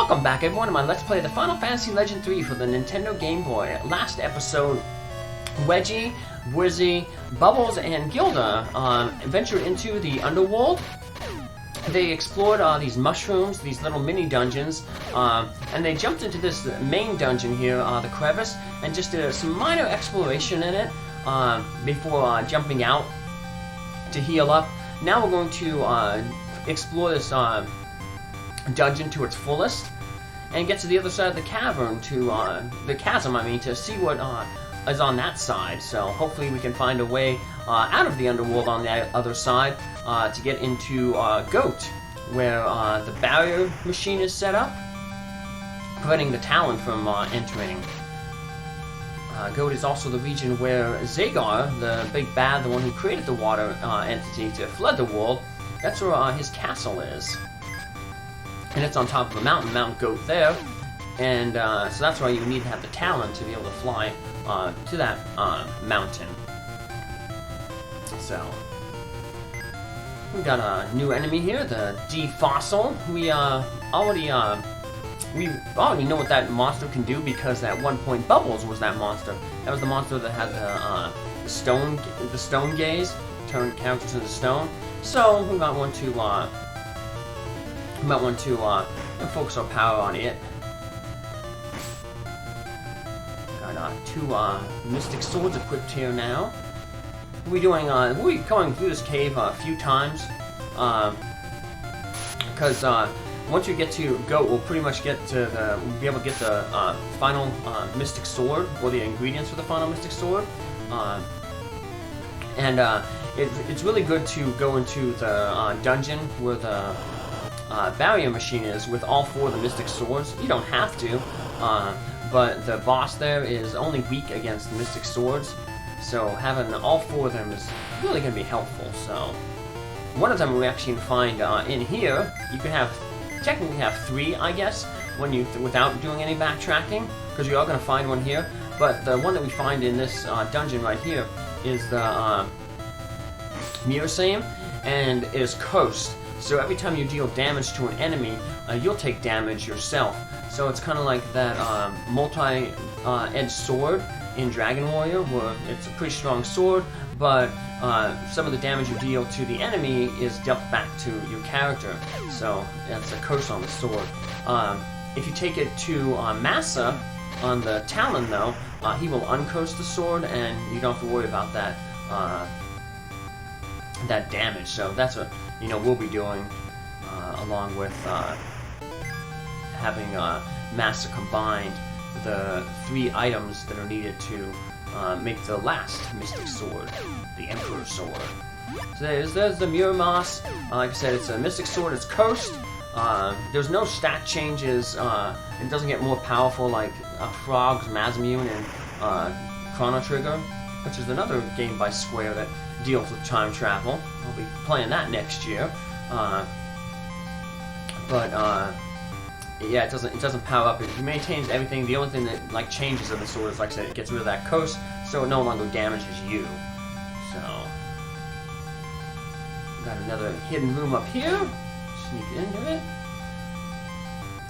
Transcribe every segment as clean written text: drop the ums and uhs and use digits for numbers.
Welcome back everyone to my Let's Play the Final Fantasy Legend 3 for the Nintendo Game Boy. Last episode, Weggie, Bwizzy, Bubbles, and Gilda ventured into the underworld. They explored these mushrooms, these little mini dungeons, and they jumped into this main dungeon here, the crevice, and just did some minor exploration in it before jumping out to heal up. Now we're going to explore this dungeon to its fullest and get to the other side of the cavern, to the chasm, to see what is on that side. So hopefully we can find a way out of the underworld on the other side to get into Goht, where the barrier machine is set up, preventing the Talon from entering. Goht is also the region where Zagar, the big bad, the one who created the water entity to flood the world, that's where his castle is. And it's on top of a mountain, Mount Goht there, and so that's why you need to have the Talon to be able to fly to that mountain. So we got a new enemy here, the D-Fossil. We already know what that monster can do, because at one point Bubbles was that monster. That was the monster that had the stone gaze, turned characters into stone. So we might want to focus our power on it. Got two mystic swords equipped here now. We'll be coming through this cave a few times, because once we get to Goht, we'll pretty much we'll be able to get the final mystic sword, or the ingredients for the final mystic sword, it's really good to go into the dungeon where the barrier machine is with all four of the mystic swords. You don't have to, but the boss there is only weak against the mystic swords, so having all four of them is really going to be helpful. So one of them we actually find in here. You can technically have three, I guess, without doing any backtracking, because you are going to find one here. But the one that we find in this dungeon right here is the Mirror Same, and it is cursed. So every time you deal damage to an enemy, you'll take damage yourself. So it's kind of like that multi-edged sword in Dragon Warrior, where it's a pretty strong sword, but some of the damage you deal to the enemy is dealt back to your character. So that's a curse on the sword. If you take it to Massa on the Talon, though, he will uncurse the sword, and you don't have to worry about that that damage. So that's what we'll be doing, along with having Massa combined the three items that are needed to make the last mystic sword, the Emperor's Sword. So there's the Mirror Moss. Like I said, it's a mystic sword. It's cursed. There's no stat changes. It doesn't get more powerful like Frog's Mazmune and Chrono Trigger, which is another game by Square that deals with time travel. I'll be playing that next year. Yeah, it doesn't power up. It maintains everything. The only thing that changes of the sword is, like I said, it gets rid of that curse, so it no longer damages you. So got another hidden room up here. Sneak into it,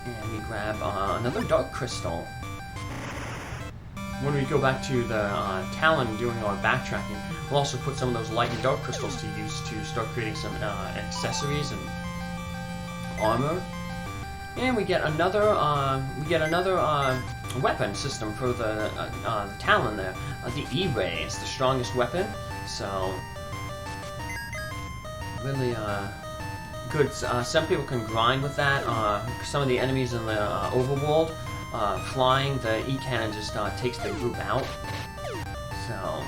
and we grab another dark crystal. When we go back to the Talon doing our backtracking, we'll also put some of those light and dark crystals to use to start creating some accessories and armor. And we get another weapon system for the Talon there. The E-Ray is the strongest weapon, so really good. Some people can grind with that. Some of the enemies in the overworld, flying, the E-Cannon just takes the group out. So,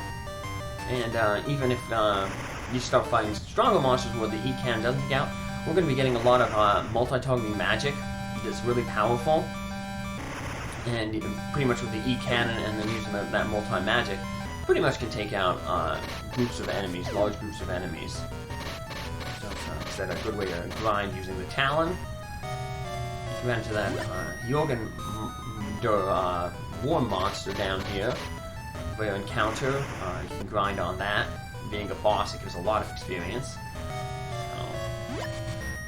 and even if you start fighting stronger monsters where the E-Cannon doesn't take out, we're going to be getting a lot of multi-targeting magic that's really powerful, and you can pretty much with the E-Cannon and then using that multi-magic, pretty much can take out groups of enemies, large groups of enemies. So it's a good way to grind using the Talon. If you run into that Jorgen war monster down here, for your encounter, you can grind on that. Being a boss, it gives a lot of experience.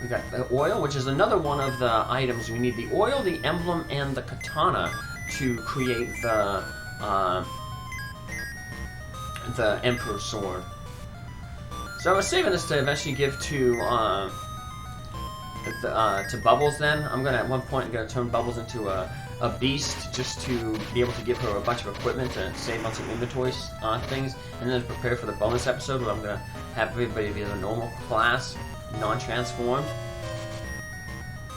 We got the oil, which is another one of the items. We need the oil, the emblem, and the katana to create the Emperor's Sword. So I was saving this to eventually give to Bubbles. Then I'm gonna at one point turn Bubbles into a beast just to be able to give her a bunch of equipment to save on some inventory things, and then prepare for the bonus episode where I'm gonna have everybody be a normal class, non-transformed.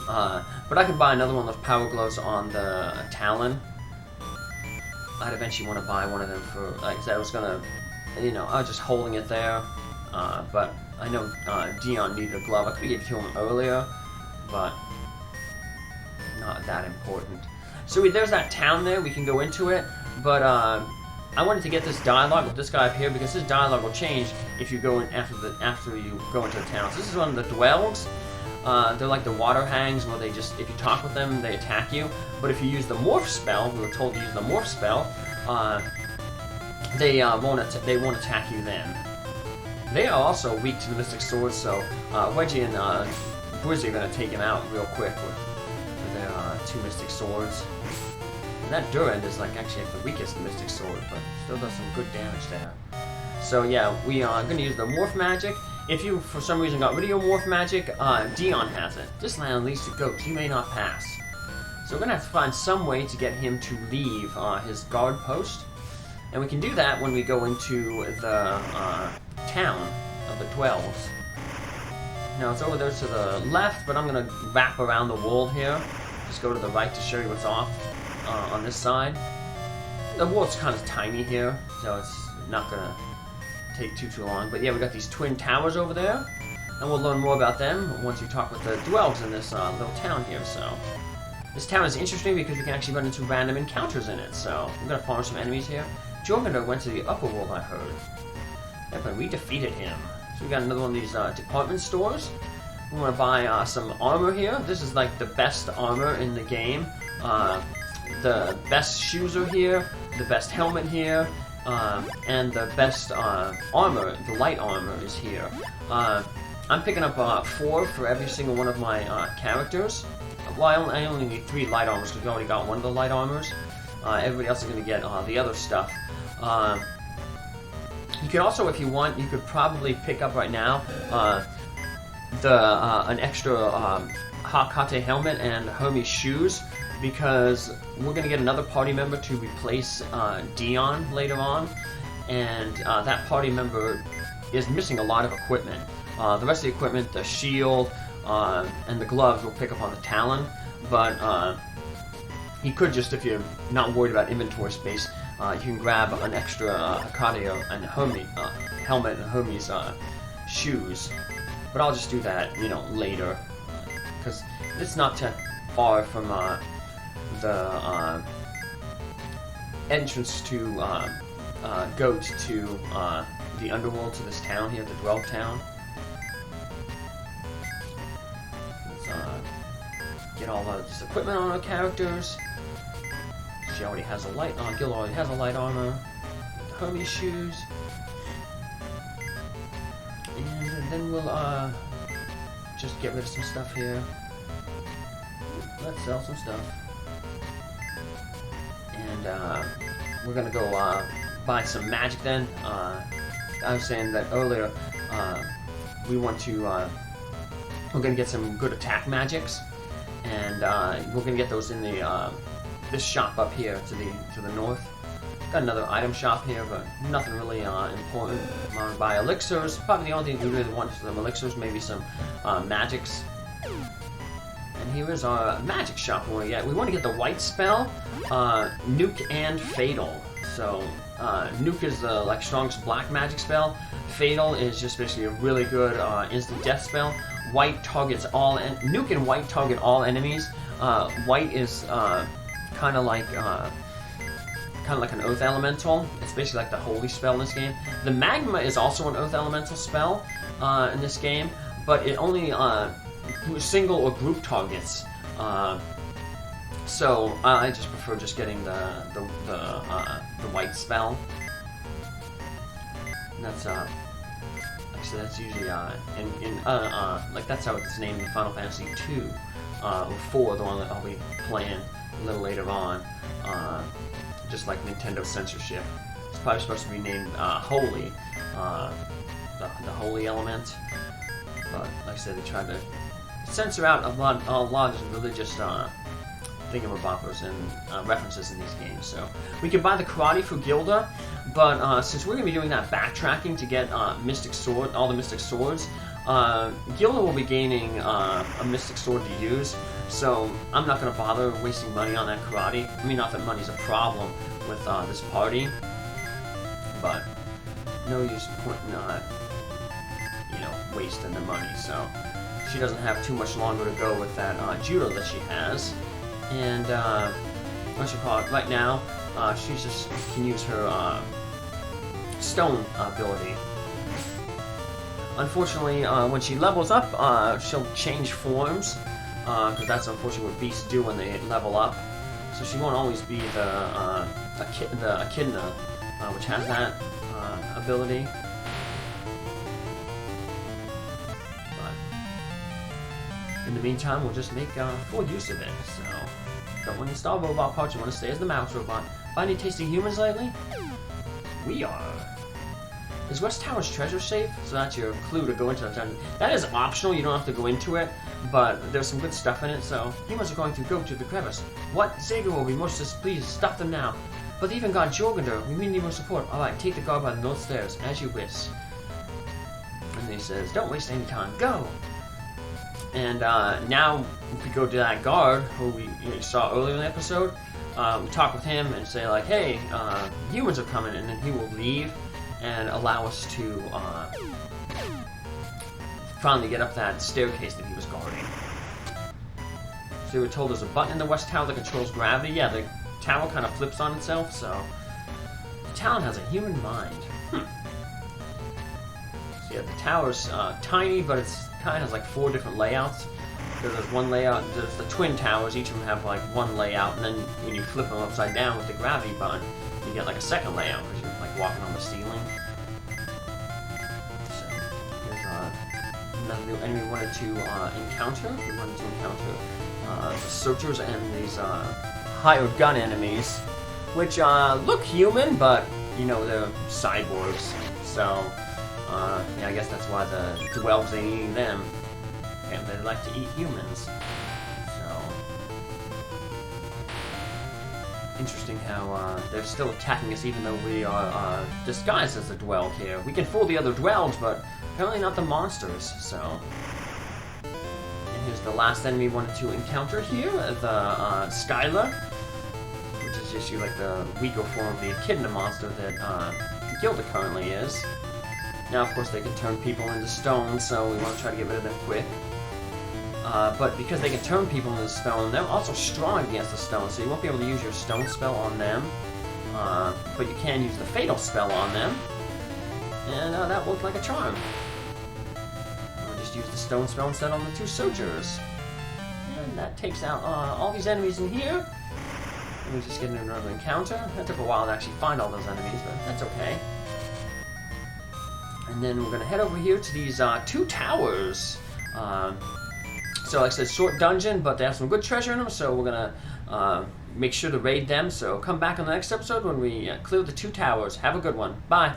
But I could buy another one of those power gloves on the Talon. I'd eventually want to buy one of them for, like I said, I was gonna, you know, I was just holding it there. But I know Dion needed a glove. I could give it to him earlier, but not that important. So there's that town there. We can go into it, but I wanted to get this dialogue with this guy up here because this dialogue will change if you go in after you go into the town. So this is one of the Dwelgs. They're like the water hangs where they just, if you talk with them, they attack you. But if you use the morph spell, we were told to use the morph spell, they won't attack you then. They are also weak to the Mystic Swords, so Weggie and Bwizzy are going to take him out real quick with their 2 Mystic Swords. And that Durand is like actually the weakest Mystic Sword, but still does some good damage there. So yeah, we are going to use the Morph Magic. If you, for some reason, got rid of your Morph Magic, Dion has it. This land leads to Goht. He may not pass. So we're going to have to find some way to get him to leave his guard post. And we can do that when we go into the town of the Dwelgs. Now it's over there to the left, but I'm going to wrap around the world here. Just go to the right to show you what's off on this side. The world's kind of tiny here, so it's not going to take too long. But yeah, we got these twin towers over there, and we'll learn more about them once we talk with the Dwelgs in this little town here. So this town is interesting because we can actually run into random encounters in it. So we're going to farm some enemies here. Jormungandr went to the upper world, I heard. Yep, and we defeated him. So we got another one of these department stores. We want to buy some armor here. This is like the best armor in the game. The best shoes are here, the best helmet here, and the best armor, the light armor, is here. I'm picking up 4 for every single one of my characters. Well, I only need 3 light armors because we already got one of the light armors. Everybody else is going to get the other stuff. You could also, if you want, you could probably pick up right now an extra Hakate helmet and Hermes shoes, because we're going to get another party member to replace Dion later on, and that party member is missing a lot of equipment. The rest of the equipment, the shield and the gloves, we'll pick up on the Talon, but you could just, if you're not worried about inventory space, you can grab an extra Hakate and Hermes helmet and Hermes shoes. But I'll just do that, you know, later, because it's not too far from the entrance to Goht to the underworld, to this town here, the Dwelg Town. Let's get all this equipment on our characters. She already has a light on. Gilda already has a light armor. Hermes shoes. And then we'll just get rid of some stuff here. Let's sell some stuff. And we're gonna go buy some magic then. I was saying that earlier. We want to. We're gonna get some good attack magics, and we're gonna get those in the this shop up here to the north. Got another item shop here, but nothing really important. I'm gonna buy elixirs. Probably the only thing we really want is some elixirs, maybe some magics. And here is our magic shop we want to get. We want to get the white spell, Nuke and Fatal. So Nuke is the like strongest black magic spell. Fatal is just basically a really good instant death spell. White targets all Nuke and White target all enemies. White is kind of like an Oath Elemental. It's basically like the holy spell in this game. The Magma is also an Oath Elemental spell in this game, but it only single or group targets. So I just prefer just getting the white spell. And that's I So that's usually like that's how it's named in Final Fantasy 2 or 4, the one that I'll be playing a little later on. Just like Nintendo censorship, it's probably supposed to be named Holy, the Holy Element. But like I said, they tried to censor out a lot of religious thingamaboppers and references in these games. So we can buy the karate for Gilda, but since we're going to be doing that backtracking to get Mystic Sword, all the Mystic Swords, Gilda will be gaining a Mystic Sword to use, so I'm not going to bother wasting money on that karate. I mean, not that money's a problem with this party, but no use pointing wasting the money. So she doesn't have too much longer to go with that judo that she has, and what you call it? Right now, she just can use her stone ability. Unfortunately, when she levels up, she'll change forms, because that's unfortunately what beasts do when they level up. So she won't always be the echidna, which has that ability. But in the meantime, we'll just make full use of it. So, don't want to install robot parts, you want to stay as the mouse robot. Find any tasty humans lately? We are. Is West Tower's treasure safe? So that's your clue to go into the dungeon. That is optional, you don't have to go into it, but there's some good stuff in it, so humans are going to go to the crevice. What? Zager will be most displeased. Stop them now. But they even got Jorgander. We need more support. Alright, take the guard by the north stairs, as you wish. And he says, don't waste any time. Go! And now, if we go to that guard, who we saw earlier in the episode, we talk with him and say, like, hey, humans are coming, and then he will leave and allow us to finally get up that staircase that he was guarding. So we were told there's a button in the West Tower that controls gravity. Yeah, the tower kind of flips on itself, so the town has a human mind. So yeah, the tower's tiny, but it's kind of has like 4 different layouts. There's one layout, there's the twin towers, each of them have like one layout, and then when you flip them upside down with the gravity button, you get like a second layout, because you're like walking on the ceiling. So, here's another new enemy we wanted to encounter. We wanted to encounter the searchers and these hired gun enemies, which look human, but, you know, they're cyborgs. So, yeah, I guess that's why the Dwelgs ain't eating them. And they like to eat humans. So, interesting how they're still attacking us even though we are disguised as a Dwelg here. We can fool the other Dwelgs, but apparently not the monsters, so. And here's the last enemy we wanted to encounter here, the Skylar, which is just like the weaker form of the echidna monster that Gilda currently is. Now, of course, they can turn people into stone, so we want to try to get rid of them quick. But because they can turn people into stone, they're also strong against the stone, so you won't be able to use your stone spell on them. But you can use the fatal spell on them, and that worked like a charm. We'll just use the stone spell instead on the 2 searchers. And that takes out all these enemies in here. And we just get into another encounter. That took a while to actually find all those enemies, but that's okay. And then we're going to head over here to these 2 towers. So like I said, short dungeon, but they have some good treasure in them, so we're going to make sure to raid them. So come back in the next episode when we clear the 2 towers. Have a good one. Bye.